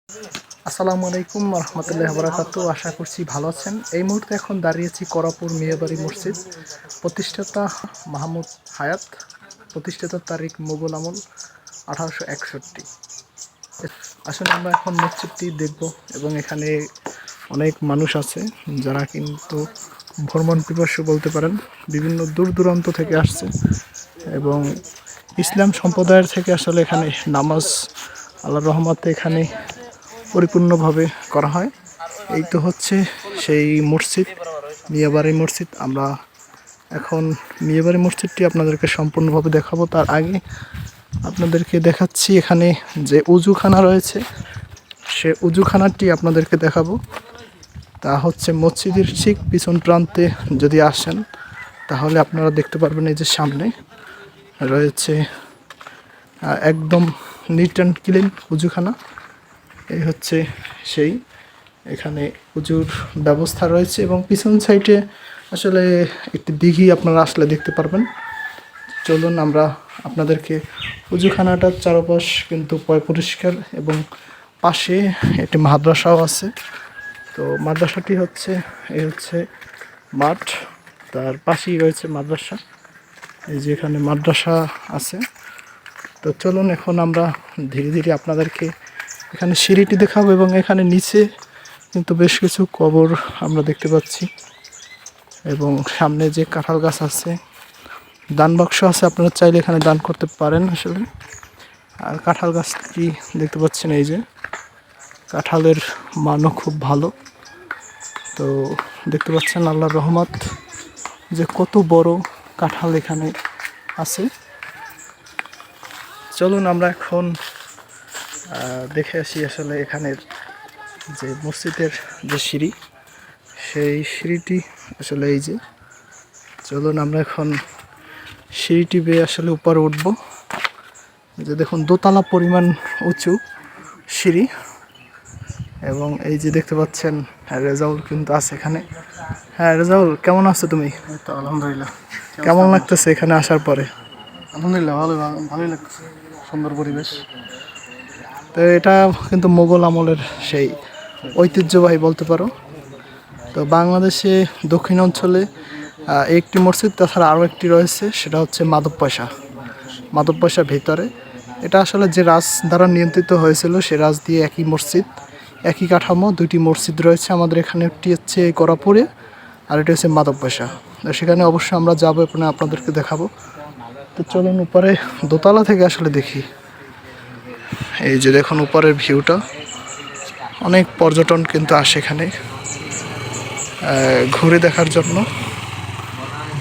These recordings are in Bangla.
আসসালামু আলাইকুম রহমতুল্লাহ বারাকাতু। আশা করছি ভালো আছেন। এই মুহূর্তে এখন দাঁড়িয়েছি করাপুর মিয়াবাড়ি মসজিদ। প্রতিষ্ঠাতা মাহমুদ হায়াত, প্রতিষ্ঠাতার তারিখ মুঘল আমল 1861। আসলে আমরা এখন মসজিদটি দেখব এবং এখানে অনেক মানুষ আছে যারা কিন্তু ভ্রমণ পিপাসু বলতে পারেন, বিভিন্ন দূর দূরান্ত থেকে আসছে এবং ইসলাম সম্প্রদায়ের থেকে আসলে এখানে নামাজ আল্লাহর রহমতে এখানে পরিপূর্ণভাবে করা হয়। এই তো হচ্ছে সেই মসজিদ, মিয়াবাড়ি মসজিদ। আমরা এখন মিয়াবাড়ি মসজিদটি আপনাদেরকে সম্পূর্ণভাবে দেখাবো। তার আগে আপনাদেরকে দেখাচ্ছি এখানে যে উজুখানা রয়েছে, সে উজুখানাটি আপনাদেরকে দেখাবো। তা হচ্ছে মসজিদের ঠিক পিছন প্রান্তে যদি আসেন তাহলে আপনারা দেখতে পারবেন এই যে সামনে রয়েছে একদম নিট অ্যান্ড ক্লিন উজুখানা। এই হচ্ছে সেই, এখানে উজুর ব্যবস্থা রয়েছে এবং পিছন সাইডে আসলে একটি দিঘি আপনারা আসলে দেখতে পারবেন। চলুন আমরা আপনাদেরকে উজুখানাটার চারপাশ কিন্তু পরিষ্কার এবং পাশে একটি মাদ্রাসাও আছে। তো মাদ্রাসাটি হচ্ছে এই হচ্ছে মাঠ, তার পাশেই রয়েছে মাদ্রাসা। এই যে এখানে মাদ্রাসা আছে। তো চলুন এখন আমরা ধীরে ধীরে আপনাদেরকে এখানে সিঁড়িটি দেখাবো এবং এখানে নিচে কিন্তু বেশ কিছু কবর আমরা দেখতে পাচ্ছি এবং সামনে যে কাঁঠাল গাছ আছে, দান বাক্স আছে, আপনারা চাইলে এখানে দান করতে পারেন আসলে। আর কাঁঠাল গাছটি দেখতে পাচ্ছেন, এই যে কাঁঠালের মানও খুব ভালো। তো দেখতে পাচ্ছেন আল্লাহর রহমত যে কত বড় কাঁঠাল এখানে আছে। চলুন আমরা এখন দেখে আসি আসলে এখানের যে মসজিদের যে সিঁড়ি, সেই সিঁড়িটি আসলে এই যে। চলুন আমরা এখন সিঁড়িটি বেয়ে আসলে উপরে উঠব। যে দেখুন দোতলা পরিমাণ উঁচু সিঁড়ি এবং এই যে দেখতে পাচ্ছেন রেজাউল কিন্তু আছে এখানে। হ্যাঁ রেজাউল, কেমন আছো তুমি? আলহামদুলিল্লাহ। কেমন লাগতেছে এখানে আসার পরে? আলহামদুলিল্লাহ, ভালোই লাগছে, সুন্দর পরিবেশ। তো এটা কিন্তু মোগল আমলের সেই ঐতিহ্যবাহী বলতে পারো। তো বাংলাদেশে দক্ষিণ অঞ্চলে একটি মসজিদ, তাছাড়া আরও একটি রয়েছে, সেটা হচ্ছে মাধবপয়সার ভিতরে। এটা আসলে যে রাজ দ্বারা নিয়ন্ত্রিত হয়েছিল সে রাজ দিয়ে একই মসজিদ, একই কাঠামো, দুইটি মসজিদ রয়েছে আমাদের এখানে। একটি হচ্ছে করাপুরে আর এটি হচ্ছে মাধবপয়সা। সেখানে অবশ্যই আমরা যাবো এবং আপনাদেরকে দেখাবো। তো চলুন উপরে দোতলা থেকে আসলে দেখি। এই যে দেখুন উপরের ভিউটা, অনেক পর্যটন কিন্তু আসে এখানে ঘুরে দেখার জন্য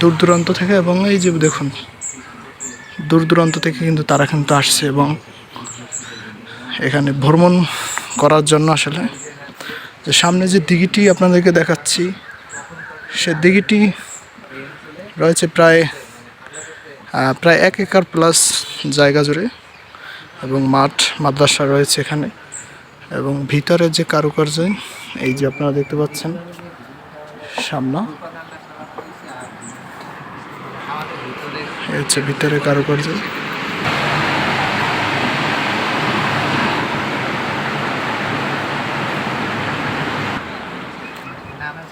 দূর দূরান্ত থেকে। এবং এই যে দেখুন দূর দূরান্ত থেকে কিন্তু তারা কিন্তু আসছে এবং এখানে ভ্রমণ করার জন্য আসলে। যে সামনে যে দিঘিটি আপনাদেরকে দেখাচ্ছি, সে দিঘিটি রয়েছে প্রায় 1 একর প্লাস জায়গা জুড়ে এবং মাদ্রাসা রয়েছে এখানে। এবং ভিতরে যে কারুকার্য, এই যে আপনারা দেখতে পাচ্ছেন সামনে, এই হচ্ছে ভিতরে কারুকার্য।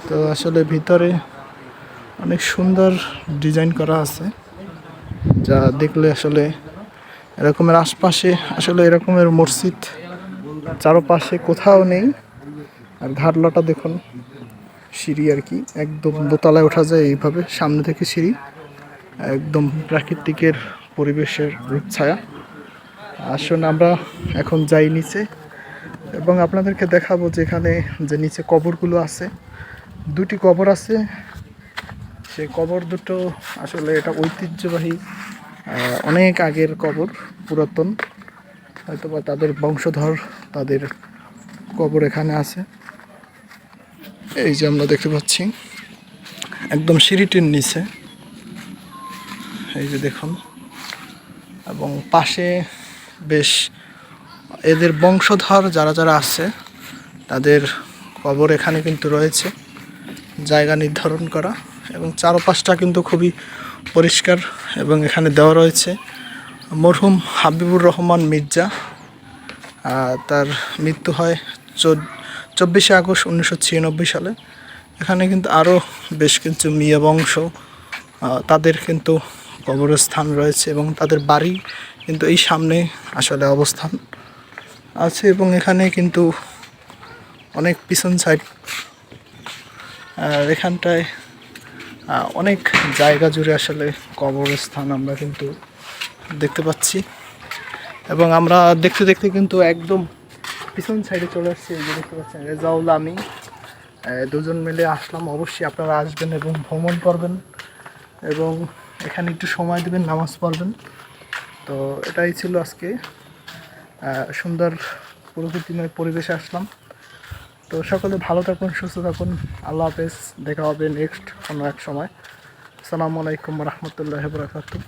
তো আসলে ভিতরে অনেক সুন্দর ডিজাইন করা আছে, যা দেখলে আসলে এরকমের আশপাশে আসলে এরকমের মসজিদ চারপাশে কোথাও নেই। আর ঘাটলাটা দেখুন, সিঁড়ি আর কি, একদম দোতলায় ওঠা যায় এইভাবে, সামনে থেকে সিঁড়ি, একদম প্রাকৃতিকের পরিবেশের রূপছায়া। আসুন আমরা এখন যাই নিচে এবং আপনাদেরকে দেখাবো যে এখানে যে নিচে কবরগুলো আছে, দুটি কবর আছে। সেই কবর দুটো আসলে এটা ঐতিহ্যবাহী, অনেক আগের কবর, পুরাতন, হয়তো বা তাদের বংশধর, তাদের কবর এখানে আছে। এই যে আমরা দেখতে পাচ্ছি একদম সিঁড়িটির নিচে, এই যে দেখুন। এবং পাশে বেশ এদের বংশধর যারা যারা আছে তাদের কবর এখানে কিন্তু রয়েছে, জায়গা নির্ধারণ করা। এবং চারপাশটা কিন্তু খুবই পরিষ্কার এবং এখানে দেওয়া রয়েছে মরহুম হাবিবুর রহমান মির্জা তার মৃত্যু হয় 24শে আগস্ট 1996 সালে। এখানে কিন্তু আরও বেশ কিছু মিয়া বংশ তাদের কিন্তু কবরস্থান রয়েছে এবং তাদের বাড়ি কিন্তু এই সামনে আসলে অবস্থান আছে এবং এখানে কিন্তু অনেক পিছন সাইড এখানটায় অনেক জায়গা জুড়ে আসলে কবরস্থান আমরা কিন্তু দেখতে পাচ্ছি এবং আমরা দেখতে দেখতে কিন্তু একদম পিছন সাইডে চলে আসছি। এই যে দেখতে পাচ্ছেন রেজাউল, আমি দুজন মিলে আসলাম। অবশ্যই আপনারা আসবেন এবং ভ্রমণ করবেন এবং এখানে একটু সময় দেবেন, নামাজ পড়বেন। তো এটাই ছিল আজকে সুন্দর প্রকৃতিময় পরিবেশে আসলাম। তো সকলে ভালো থাকুন, সুস্থ থাকুন। আল্লাহ হাফেজ, দেখা হবে নেক্সট কোনো এক সময়। আসসালামু আলাইকুম রহমতুল্লাহ বরকাতুহ।